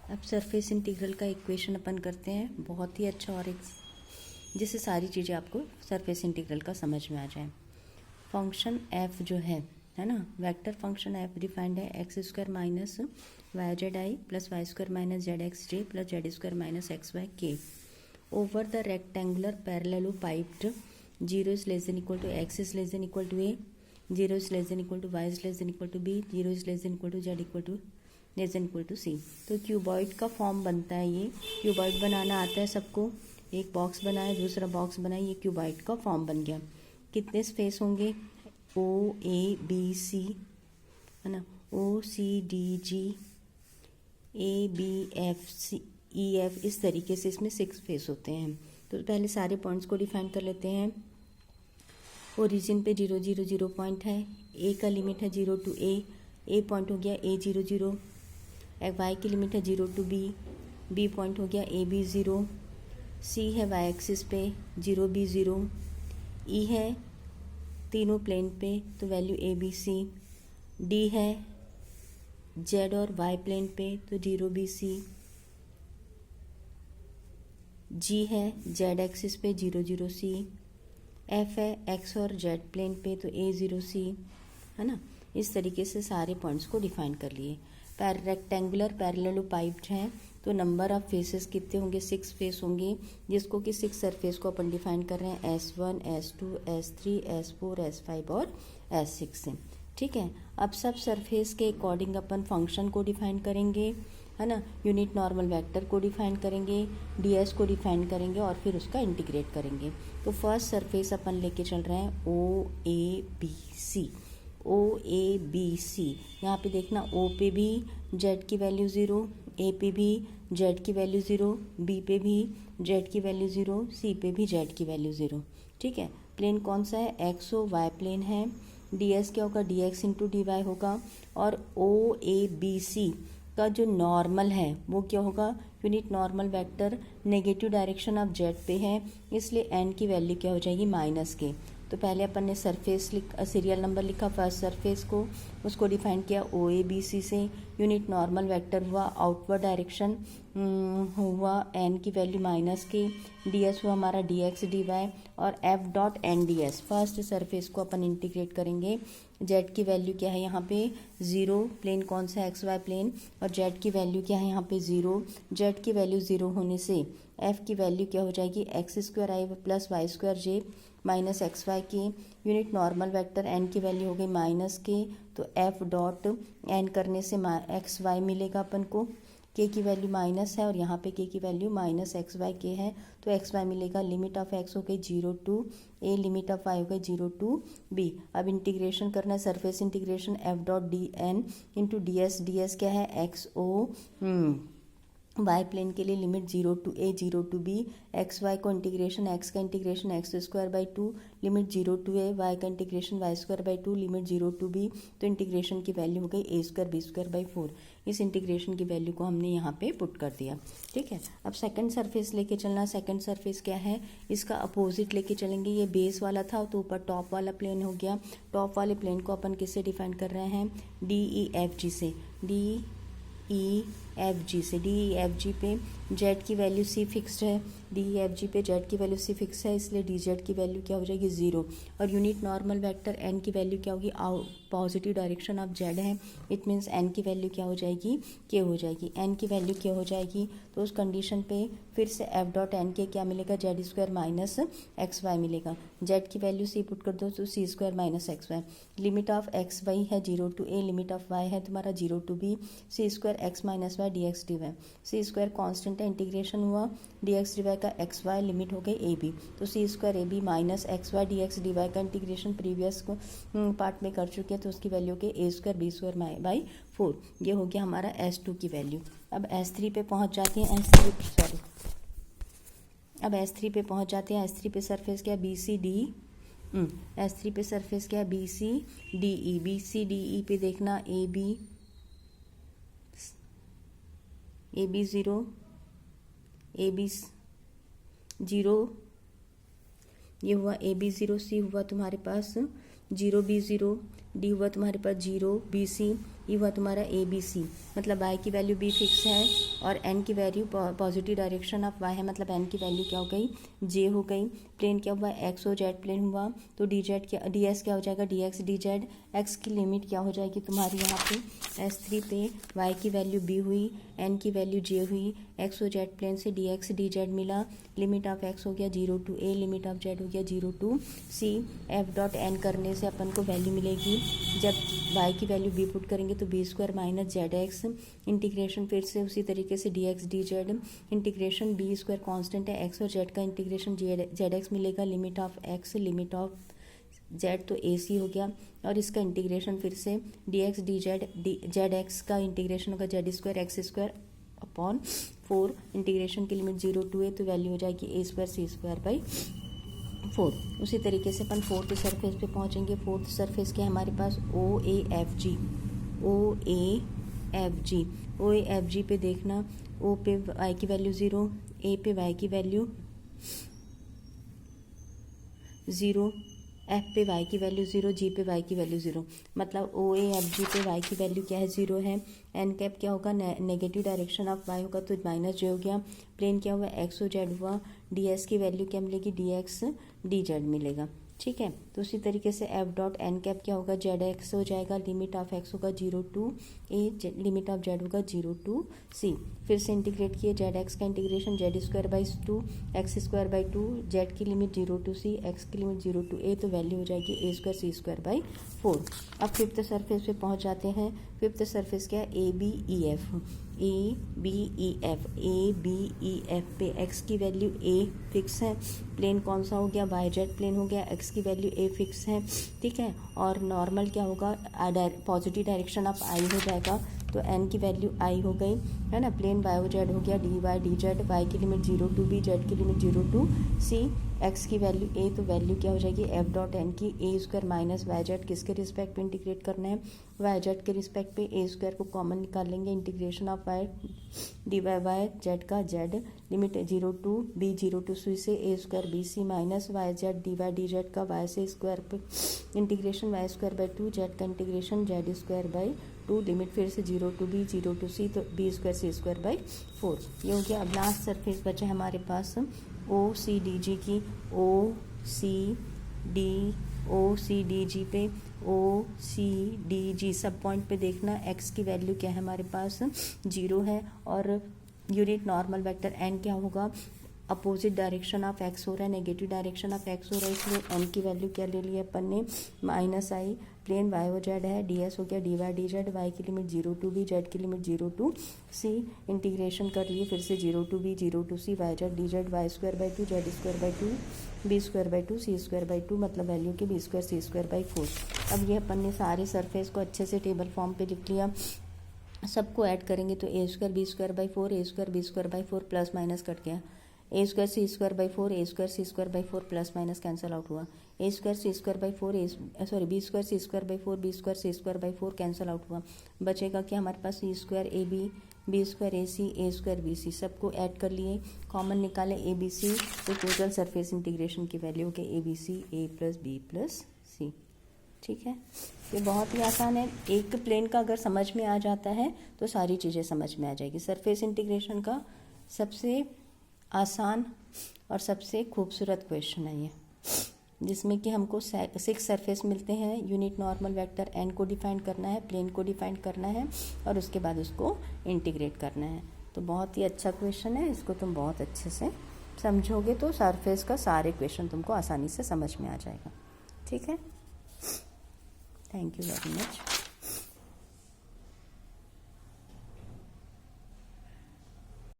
अब surface integral का equation अपन करते हैं, बहुत ही अच्छा और एक जिससे सारी चीज़ें आपको सरफेस इंटीग्रल का समझ में आ जाए। फंक्शन एफ जो है ना, वेक्टर फंक्शन एफ डिफाइंड है X square minus Y Z I plus Y square minus Z X J plus Z square minus X Y K over the rectangular parallelepiped 0 is less than equal to x is less than equal to a, 0 is less than equal to y is less than equal to b, 0 is less than equal to z equal to less than equal to C. तो cuboid का form बनता है। ये cuboid बनाना आता है सबको। एक box बनाए, दूसरा बॉक्स बनाए, ये क्यूबॉइड का फॉर्म बन गया। कितने स्पेस होंगे? ओ ए बी सी है ना, O C D G A B F C E F, इस तरीके से इसमें 6 फेस होते हैं। तो पहले सारे पॉइंट्स को डिफाइन कर लेते हैं। ओरिजिन पे 0 0 0 पॉइंट है, ए का लिमिट है 0 टू ए पॉइंट हो गया ए 0 0, वाई की लिमिट है 0 टू बी पॉइंट हो गया ए बी 0, सी है वाई एक्सिस पे 0 बी 0, ई है तीनों प्लेन पे तो value a B C, d है जेड और वाई प्लेन पे तो 0 बी सी, जी है जेड एक्सिस पे 0 0 सी, एफ है एक्स और जेड प्लेन पे तो ए 0 सी, है ना। इस तरीके से सारे पॉइंट्स को डिफाइन कर लिए। रेक्टेंगुलर पैरेललोपाइप्ड हैं तो नंबर ऑफ फेसेस कितने होंगे? 6 फेस होंगे, जिसको कि 6 सरफेस को अपन डिफाइन कर रहे हैं S1 S2 S3 S4 S5 और S6 से। ठीक है, अब सब सरफेस के अकॉर्डिंग अपन फंक्शन को डिफाइन करेंगे, है ना। यूनिट नॉर्मल वेक्टर को डिफाइन करेंगे, डीएस को डिफाइन करेंगे और फिर उसका इंटीग्रेट करेंगे। तो फर्स्ट सरफेस अपन लेके चल रहे हैं ओ a B C. O a B C, यहाँ पे देखना ओ पे भी जेड की वैल्यू 0, ए पे भी जेड की वैल्यू 0, बी पे भी जेड की वैल्यू 0, सी पे भी जेड की वैल्यू 0। ठीक है, प्लेन कौन सा है? एक्स ओ वाई प्लेन है। डी एस क्या होगा? D x into d y होगा। और ओ ए बी सी का जो नॉर्मल है वो क्या होगा? Unit normal vector negative direction of Z पे है, इसलिए एन की वैल्यू क्या हो जाएगी? माइनस के। तो पहले अपन ने सरफेस सीरियल नंबर लिखा फर्स्ट सरफेस को, उसको डिफाइन किया ओ ए बी सी से। यूनिट नॉर्मल वेक्टर हुआ आउटवर्ड डायरेक्शन हुआ एन की value minus k, d s हुआ हमारा डी एक्स डी वाई और f dot n d s. First surface को अपन इंटीग्रेट करेंगे। जेड की वैल्यू क्या है यहाँ पे? 0, प्लेन कौन सा? X y plane. और जेड की वैल्यू क्या है यहाँ पे? 0। जेड की वैल्यू 0 होने से एफ की वैल्यू क्या हो जाएगी? एक्स स्क्वायर आई प्लस वाई स्क्वायर जे माइनस एक्स वाई की। यूनिट नॉर्मल वेक्टर एन की वैल्यू हो गई माइनस के, तो एफ डॉट एन करने से एक्स वाई मिलेगा अपन को। के की वैल्यू माइनस है और यहाँ पे के की वैल्यू माइनस एक्स वाई के है, तो एक्स वाई मिलेगा। लिमिट ऑफ एक्स हो गई 0 to A, limit of Y हो गई 0 टू बी। अब इंटीग्रेशन करना है, surface integration F dot D N into D S. D S क्या है? एक्स ओ वाई प्लेन के लिए limit 0 to A 0 to B. X Y को इंटीग्रेशन एक्स का integration X square by 2 limit 0 to A, Y का integration Y square by 2 limit 0 to B. तो integration की value हो गई A square B square by 4। इस integration की value को हमने यहाँ पे पुट कर दिया। ठीक है, अब सेकंड सरफेस लेके चलना। सेकंड सरफेस क्या है? इसका अपोजिट लेके चलेंगे। ये बेस वाला था तो ऊपर टॉप वाला प्लेन हो गया। टॉप वाले प्लेन को अपन किससे डिफाइन कर रहे हैं? डी ई एफ जी से। डी ई एफ जी से। डी ई एफ जी पे जेड की वैल्यू सी फिक्स्ड है, डी ई एफ जी पे जेड की वैल्यू सी फिक्स है, इसलिए डी जेड की वैल्यू क्या हो जाएगी? 0। और यूनिट नॉर्मल वेक्टर एन की वैल्यू क्या होगी? पॉजिटिव डायरेक्शन ऑफ जेड है, इट मीन्स एन की वैल्यू क्या हो जाएगी? के हो जाएगी। एन की वैल्यू क्या हो जाएगी? तो उस कंडीशन पे फिर से एफ डॉट एन के क्या मिलेगा? Z square minus X Y मिलेगा। जेड की वैल्यू सी पुट कर दो तो C square minus X Y. Limit of X Y है 0 to A, limit of Y है तुम्हारा 0 to B. C square X minus Y D x D Y. C square constant है, integration हुआ D x D Y का X Y, limit हो गई A B, तो C square A B minus X Y D x D Y का integration previous को part में कर चुके हैं, तो उसकी वैल्यू के A square B square by 4। ये हो गया हमारा S2 की वैल्यू। अब S3 पे पहुंच जाते हैं। अब S3 पे पहुंच जाते हैं। S3 पे सरफेस क्या है? B C D. S3 पे सरफेस क्या है? बी सी डी ई। बी सी डी ई पे देखना ए बी 0, ए बी 0, ये हुआ ए बी 0, सी हुआ तुम्हारे पास 0 बी 0, डी हुआ तुम्हारे पास 0 बी सी, ये हुआ तुम्हारा ए बी सी, मतलब y की वैल्यू b फिक्स है और n की value positive direction of y है, मतलब n की वैल्यू क्या हो गई j हो गई। प्लेन क्या हुआ x ओ जेड प्लेन हुआ, तो dz क्या ds क्या हो जाएगा dx dz। x की लिमिट क्या हो जाएगी तुम्हारी यहाँ पे S3 पे, y की वैल्यू b हुई, n की वैल्यू j हुई, x ओ जेड प्लेन से dx dz मिला, लिमिट ऑफ x हो गया 0 to a, limit of z हो गया 0 to c। f dot n करने से अपन को वैल्यू मिलेगी, जब y की वैल्यू b पुट करेंगे तो b square minus Z x, integration फिर से उसी तरीके से dx dz, integration b square constant है, x और z का इंटीग्रेशन जेड एक्स मिलेगा, limit of x limit of z तो ac हो गया, और इसका इंटीग्रेशन फिर से dx dz जेड एक्स का इंटीग्रेशन होगा Z square X square upon 4, integration की लिमिट 0 to a, तो वैल्यू हो जाएगी a square C square by 4। उसी तरीके से अपन फोर्थ सरफेस पे पहुंचेंगे। फोर्थ सरफेस के हमारे पास O A F G, O A F G, O A F G पे देखना, ओ पे y की वैल्यू 0, ए पे y की वैल्यू 0, एफ पे y की वैल्यू 0, जी पे y की वैल्यू 0, मतलब ओ ए एफ जी पे y की वैल्यू क्या है 0 है। एन कैप क्या होगा नेगेटिव डायरेक्शन ऑफ y होगा तो माइनस जे हो गया। प्लेन क्या हुआ एक्स ओ जेड हुआ, डी एस की वैल्यू क्या मिलेगी डी एक्स डी जेड मिलेगा, ठीक है। तो उसी तरीके से एफ डॉट एन कैप क्या होगा जेड एक्स हो जाएगा, लिमिट ऑफ एक्स होगा 0 to a, limit of Z होगा 0 to c। फिर से इंटीग्रेट किए, जेड एक्स का integration Z square by 2 X square by 2, Z की लिमिट 0 to c, एक्स की लिमिट 0 to a, तो वैल्यू हो जाएगी a square C square by 4। अब फिफ्थ सरफेस पे पहुंच जाते हैं। फिफ्थ सरफेस क्या है A B E F, A B E F, A B E F पे एक्स की वैल्यू a फिक्स है, प्लेन कौन सा हो गया वाई जेड प्लेन हो गया, एक्स की वैल्यू a फिक्स है, ठीक है। और नॉर्मल क्या होगा पॉजिटिव डायरेक्शन ऑफ i हो जाएगा, तो n की वैल्यू i हो गई, है ना। प्लेन वाई ओ जेड हो गया D Y D Z, Y की लिमिट 0 to b, जेड की लिमिट 0 to c, एक्स की वैल्यू a, तो वैल्यू क्या हो जाएगी एफ डॉट एन की A square minus Y Z, किसके रिस्पेक्ट पे इंटीग्रेट करना है वाई जेड के रिस्पेक्ट पे, ए स्क्वायर को कॉमन निकाल लेंगे, integration of Y D Y Y Z का Z, limit 0 to b 0 to c से A square B C minus Y Z D Z का वाई से स्क्वायर पे, integration Y square by 2, Z का integration Z square by 2, limit फिर से 0 to b 0 to c, तो B square C square by 4 ये हो गया। अब लास्ट सरफेस बचे हमारे पास ओ सी डी जी की, ओ सी डी जी पे, ओ सी डी जी सब पॉइंट पे देखना, एक्स की वैल्यू क्या है हमारे पास 0 है, और यूनिट नॉर्मल वेक्टर एन क्या होगा अपोजिट डायरेक्शन ऑफ एक्स हो रहा है, नेगेटिव डायरेक्शन ऑफ एक्स हो रहा है, इसलिए एन की वैल्यू क्या ले लिया अपन ने minus I. Plane Y O Z है, डी एस हो गया D Y D Z, Y की लिमिट 0 to b, जेड की लिमिट 0 to c, इंटीग्रेशन कर लिए फिर से 0 to b 0 to c, Y Z D Z Y square by 2, Z square by 2, B square by 2, C square by 2, मतलब value की B square C square by 4। अब ये अपन ने सारे सरफेस को अच्छे से टेबल फॉर्म पे लिख लिया, सबको ऐड करेंगे तो A square B square by 4, A square B square by 4, plus minus cut गया, A square C square by 4, A square C square by 4, plus minus cancel out हुआ, A square C square by 4 B square C square by 4, B square C square by 4 cancel out हुआ, बचेगा कि हमारे पास C square A B square A C, A square B सी, सबको add कर लिए, common निकाले ए बी सी, तो टोटल सरफेस इंटीग्रेशन की वैल्यू हो गई A B C A plus B plus C, ठीक है। ये बहुत ही आसान है, एक प्लेन का अगर समझ में आ जाता है तो सारी चीज़ें समझ में आ जाएगी। सरफेस इंटीग्रेशन का सबसे आसान और सबसे खूबसूरत क्वेश्चन है ये, जिसमें कि हमको 6 सरफेस मिलते हैं, यूनिट नॉर्मल वेक्टर एन को डिफाइन करना है, प्लेन को डिफाइन करना है, और उसके बाद उसको इंटीग्रेट करना है। तो बहुत ही अच्छा क्वेश्चन है, इसको तुम बहुत अच्छे से समझोगे तो सरफेस का सारे क्वेश्चन तुमको आसानी से समझ में आ जाएगा, ठीक है। Thank you very much.